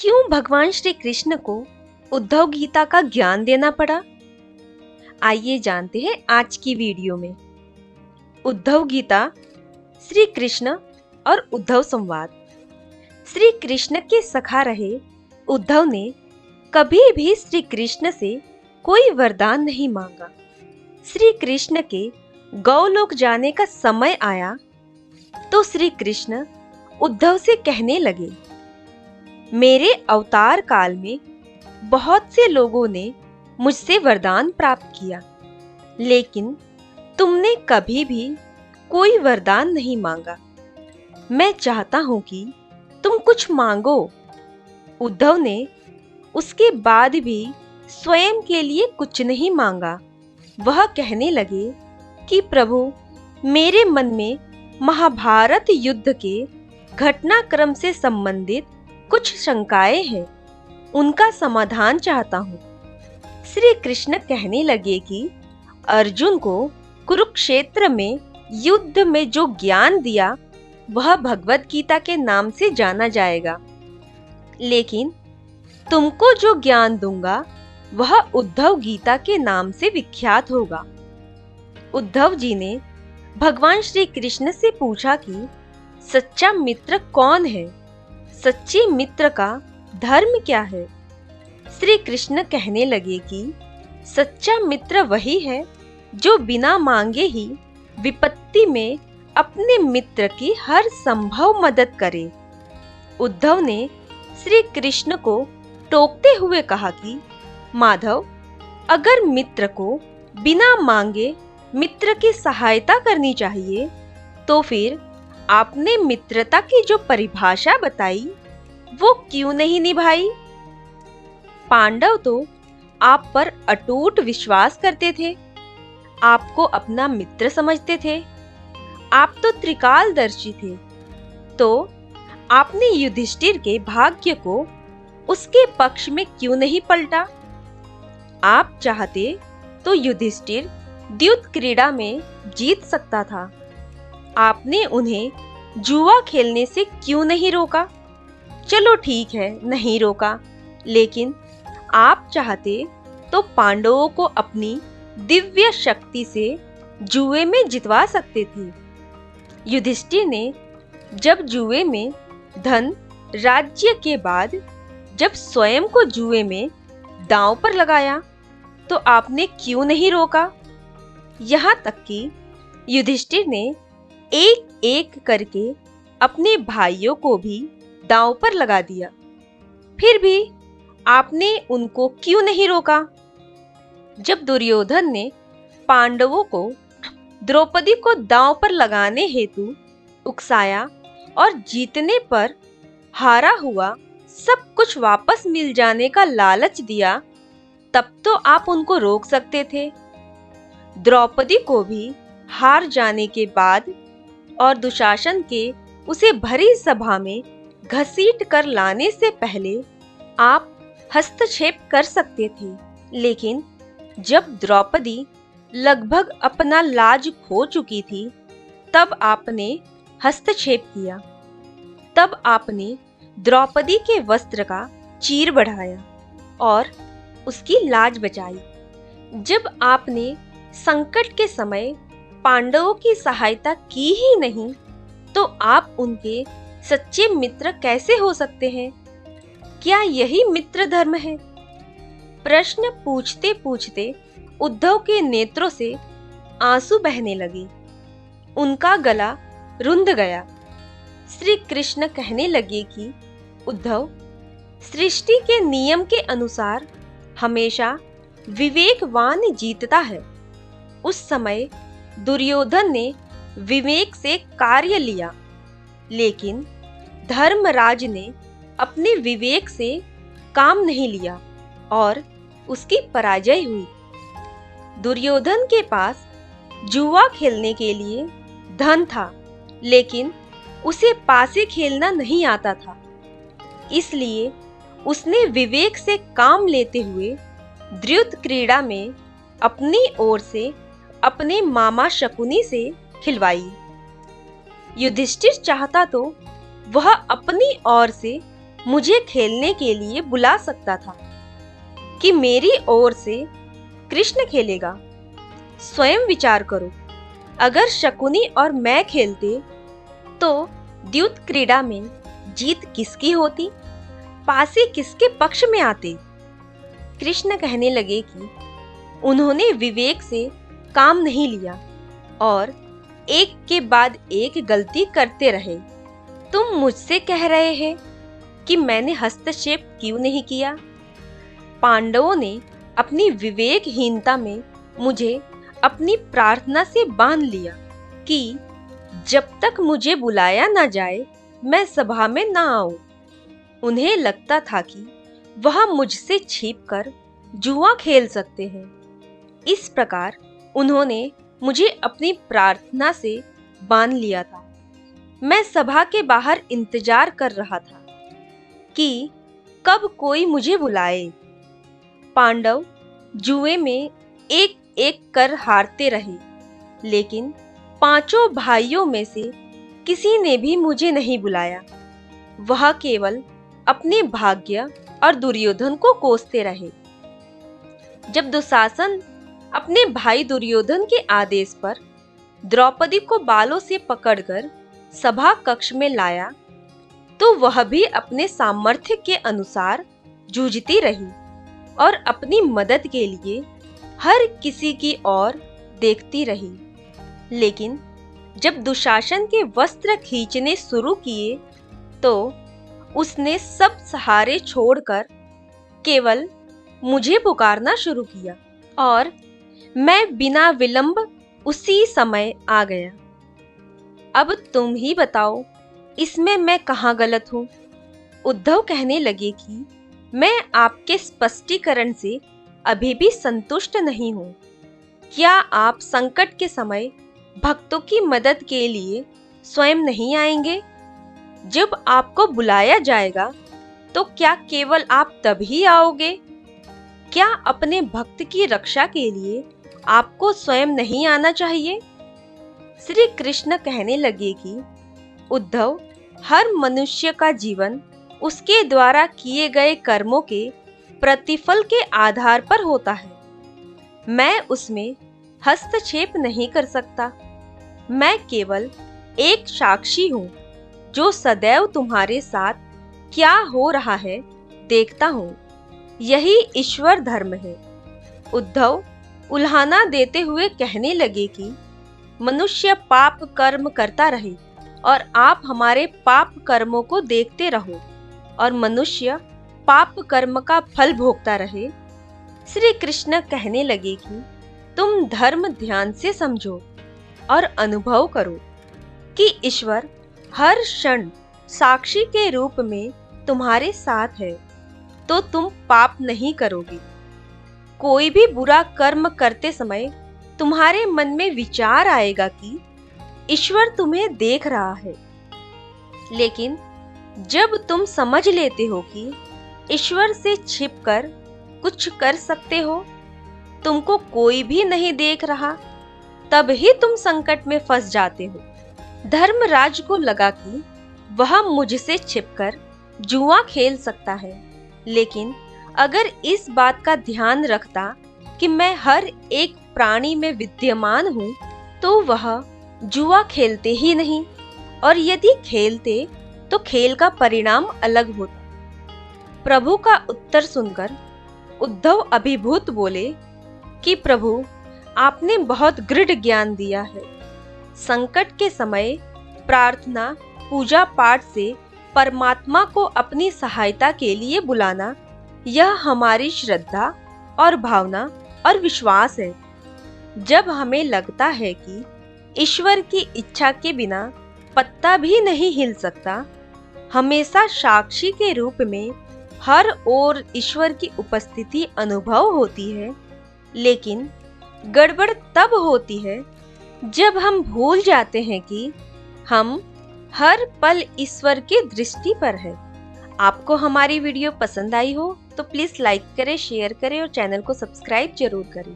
क्यों भगवान श्री कृष्ण को उद्धव गीता का ज्ञान देना पड़ा? आइए जानते हैं आज की वीडियो में। उद्धव गीता, श्री कृष्ण और उद्धव संवाद। श्री कृष्ण के सखा रहे उद्धव ने कभी भी श्री कृष्ण से कोई वरदान नहीं मांगा। श्री कृष्ण के गौलोक जाने का समय आया तो श्री कृष्ण उद्धव से कहने लगे, मेरे अवतार काल में बहुत से लोगों ने मुझसे वरदान प्राप्त किया, लेकिन तुमने कभी भी कोई वरदान नहीं मांगा। मैं चाहता हूं कि तुम कुछ मांगो। उद्धव ने उसके बाद भी स्वयं के लिए कुछ नहीं मांगा। वह कहने लगे कि प्रभु, मेरे मन में महाभारत युद्ध के घटनाक्रम से संबंधित कुछ शंकाएं हैं, उनका समाधान चाहता हूँ। श्री कृष्ण कहने लगे कि अर्जुन को कुरुक्षेत्र में युद्ध में जो ज्ञान दिया वह भगवत गीता के नाम से जाना जाएगा, लेकिन तुमको जो ज्ञान दूंगा वह उद्धव गीता के नाम से विख्यात होगा। उद्धव जी ने भगवान श्री कृष्ण से पूछा कि सच्चा मित्र कौन है? सच्चे मित्र का धर्म क्या है? श्री कृष्ण कहने लगे कि सच्चा मित्र वही है जो बिना मांगे ही विपत्ति में अपने मित्र की हर संभव मदद करे। उद्धव ने श्री कृष्ण को टोकते हुए कहा कि माधव, अगर मित्र को बिना मांगे मित्र की सहायता करनी चाहिए तो फिर आपने मित्रता की जो परिभाषा बताई वो क्यों नहीं निभाई? पांडव तो आप पर अटूट विश्वास करते थे, आपको अपना मित्र समझते थे, आप तो त्रिकालदर्शी थे, तो आपने युधिष्ठिर के भाग्य को उसके पक्ष में क्यों नहीं पलटा? आप चाहते तो युधिष्ठिर द्यूत क्रीड़ा में जीत सकता था, आपने उन्हें जुआ खेलने से क्यों नहीं रोका? चलो ठीक है, नहीं रोका, लेकिन आप चाहते तो पांडवों को अपनी दिव्य शक्ति से जुए में जितवा सकते थे। युधिष्ठिर ने जब जुए में धन, राज्य के बाद जब स्वयं को जुए में दांव पर लगाया तो आपने क्यों नहीं रोका? यहाँ तक कि युधिष्ठिर ने एक एक करके अपने भाइयों को भी दांव पर लगा दिया, फिर भी आपने उनको क्यों नहीं रोका? जब दुर्योधन ने पांडवों को द्रौपदी को दांव पर लगाने हेतु उकसाया और जीतने पर हारा हुआ सब कुछ वापस मिल जाने का लालच दिया, तब तो आप उनको रोक सकते थे। द्रौपदी को भी हार जाने के बाद और दुशासन के उसे भरी सभा में घसीट कर लाने से पहले आप हस्तक्षेप कर सकते थे, लेकिन जब द्रौपदी लगभग अपना लाज खो चुकी थी तब आपने हस्तक्षेप किया। तब आपने द्रौपदी के वस्त्र का चीर बढ़ाया और उसकी लाज बचाई। जब आपने संकट के समय पांडवों की सहायता की ही नहीं तो आप उनके सच्चे मित्र कैसे हो सकते हैं? क्या यही मित्र धर्म है? प्रश्न पूछते पूछते उद्धव के नेत्रों से आंसू बहने लगे, उनका गला रुंध गया। श्री कृष्ण कहने लगे कि उद्धव, सृष्टि के नियम के अनुसार हमेशा विवेकवान जीतता है। उस समय दुर्योधन ने विवेक से कार्य लिया, लेकिन धर्मराज ने अपने विवेक से काम नहीं लिया और उसकी पराजय हुई। दुर्योधन के पास जुआ खेलने के लिए धन था, लेकिन उसे पासे खेलना नहीं आता था, इसलिए उसने विवेक से काम लेते हुए द्यूत क्रीड़ा में अपनी ओर से अपने मामा शकुनी से खिलवाई। युधिष्ठिर चाहता तो वह अपनी ओर से मुझे खेलने के लिए बुला सकता था कि मेरी ओर से कृष्ण खेलेगा। स्वयं विचार करो, अगर शकुनी और मैं खेलते तो द्यूत क्रीड़ा में जीत किसकी होती, पासी किसके पक्ष में आते। कृष्ण कहने लगे कि उन्होंने विवेक से काम नहीं लिया और एक के बाद एक गलती करते रहे। तुम मुझसे कह रहे हैं कि मैंने हस्तक्षेप क्यों नहीं किया। पांडवों ने अपनी विवेकहीनता में मुझे अपनी प्रार्थना से बांध लिया कि जब तक मुझे बुलाया ना जाए मैं सभा में ना आऊं। उन्हें लगता था कि वह मुझसे छिपकर जुआ खेल सकते हैं। इस प्रकार उन्होंने मुझे अपनी प्रार्थना से बांध लिया था। मैं सभा के बाहर इंतजार कर रहा था कि कब कोई मुझे बुलाए। पांडव जुए में एक एक कर हारते रहे, लेकिन पांचों भाइयों में से किसी ने भी मुझे नहीं बुलाया। वह केवल अपने भाग्य और दुर्योधन को कोसते रहे। जब दुशासन अपने भाई दुर्योधन के आदेश पर द्रौपदी को बालों से पकड़कर सभा कक्ष में लाया, तो वह भी अपने सामर्थ्य के अनुसार जूझती रही और अपनी मदद के लिए हर किसी की ओर देखती रही। लेकिन जब दुशासन के वस्त्र खींचने शुरू किए तो उसने सब सहारे छोड़कर केवल मुझे पुकारना शुरू किया और मैं बिना विलंब उसी समय आ गया। अब तुम ही बताओ, इसमें मैं कहाँ गलत हूँ। उद्धव कहने लगे कि मैं आपके स्पष्टीकरण से अभी भी संतुष्ट नहीं हूँ। क्या आप संकट के समय भक्तों की मदद के लिए स्वयं नहीं आएंगे? जब आपको बुलाया जाएगा तो क्या केवल आप तभी आओगे? क्या अपने भक्त की रक्षा के लिए आपको स्वयं नहीं आना चाहिए? श्री कृष्ण कहने लगे कि उद्धव, हर मनुष्य का जीवन उसके द्वारा किए गए कर्मों के प्रतिफल के आधार पर होता है। मैं उसमें हस्तक्षेप नहीं कर सकता। मैं केवल एक साक्षी हूँ जो सदैव तुम्हारे साथ क्या हो रहा है देखता हूँ। यही ईश्वर धर्म है। उद्धव उल्हाना देते हुए कहने लगे कि मनुष्य पाप कर्म करता रहे और आप हमारे पाप कर्मों को देखते रहो और मनुष्य पाप कर्म का फल भोगता रहे। श्री कृष्ण कहने लगे कि तुम धर्म ध्यान से समझो और अनुभव करो कि ईश्वर हर क्षण साक्षी के रूप में तुम्हारे साथ है, तो तुम पाप नहीं करोगे। कोई भी बुरा कर्म करते समय तुम्हारे मन में विचार आएगा कि ईश्वर तुम्हें देख रहा है, लेकिन जब तुम समझ लेते हो कि ईश्वर से छिपकर कुछ कर सकते हो, तुमको कोई भी नहीं देख रहा, तब ही तुम संकट में फंस जाते हो। धर्मराज को लगा कि वह मुझसे छिपकर जुआ खेल सकता है, लेकिन अगर इस बात का ध्यान रखता कि मैं हर एक प्राणी में विद्यमान हूँ, तो वह जुआ खेलते ही नहीं, और यदि खेलते तो खेल का परिणाम अलग होता। प्रभु का उत्तर सुनकर उद्धव अभिभूत बोले कि प्रभु, आपने बहुत दृढ़ ज्ञान दिया है। संकट के समय प्रार्थना पूजा पाठ से परमात्मा को अपनी सहायता के लिए बुलाना, यह हमारी श्रद्धा और भावना और विश्वास है। जब हमें लगता है कि ईश्वर की इच्छा के बिना पत्ता भी नहीं हिल सकता, हमेशा साक्षी के रूप में हर ओर ईश्वर की उपस्थिति अनुभव होती है, लेकिन गड़बड़ तब होती है जब हम भूल जाते हैं कि हम हर पल ईश्वर की दृष्टि पर है। आपको हमारी वीडियो पसंद आई हो तो प्लीज़ लाइक करें, शेयर करें और चैनल को सब्सक्राइब जरूर करें।